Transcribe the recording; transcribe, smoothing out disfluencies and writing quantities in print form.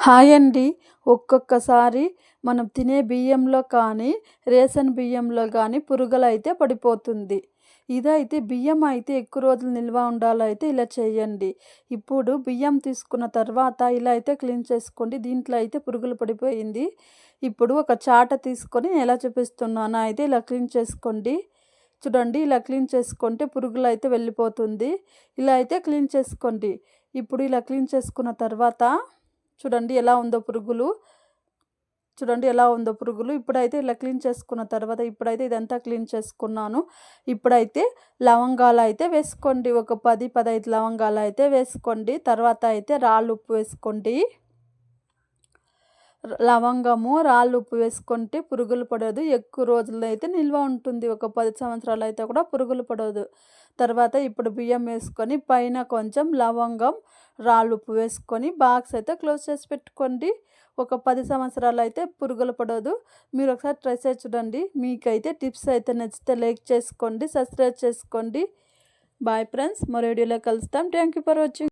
Hi అండి. ఒక్కొక్కసారి మనం తినే బియ్యంలో కానీ, రేషన్ బియ్యంలో కానీ పురుగులైతే పడిపోతుంది. ఇదైతే బియ్యం అయితే ఎక్కువ రోజులు నిల్వ ఉండాలైతే ఇలా చేయండి. ఇప్పుడు బియ్యం తీసుకున్న తర్వాత ఇలా అయితే క్లీన్ చేసుకోండి. దీంట్లో అయితే పురుగులు పడిపోయింది. ఇప్పుడు ఒక చాట తీసుకొని ఎలా చూపిస్తున్నానో అయితే ఇలా క్లీన్ చేసుకోండి. చూడండి, ఇలా క్లీన్ చేసుకుంటే పురుగులు అయితే వెళ్ళిపోతుంది. ఇలా అయితే క్లీన్ చేసుకోండి. ఇప్పుడు ఇలా క్లీన్ చేసుకున్న తర్వాత చూడండి ఎలా ఉందో పురుగులు. ఇప్పుడైతే ఇలా క్లీన్ చేసుకున్న తర్వాత ఇప్పుడైతే ఇదంతా క్లీన్ చేసుకున్నాను. ఇప్పుడైతే లవంగాలు అయితే వేసుకోండి. ఒక 10, 15 లవంగాలు అయితే వేసుకోండి. తర్వాత అయితే రాళ్ళు ఉప్పు వేసుకోండి. లవంగము, రాళ్ళు ఉప్పు వేసుకుంటే పురుగులు పడదు. ఎక్కువ రోజులు అయితే నిల్వ ఉంటుంది. ఒక 10 సంవత్సరాలు అయితే కూడా పురుగులు పడదు. తర్వాత ఇప్పుడు బియ్యం వేసుకొని పైన కొంచెం లవంగం, రాళ్ళు ఉప్పు వేసుకొని బాక్స్ అయితే క్లోజ్ చేసి పెట్టుకోండి. ఒక 10 సంవత్సరాలు అయితే పురుగులు పడదు. మీరు ఒకసారి ట్రై చేసి చూడండి. మీకైతే టిప్స్ అయితే నచ్చితే లైక్ చేసుకోండి, సబ్స్క్రైబ్ చేసుకోండి. బాయ్ ఫ్రెండ్స్, మరో వీడియోలో కలుస్తాం. Thank you for watching.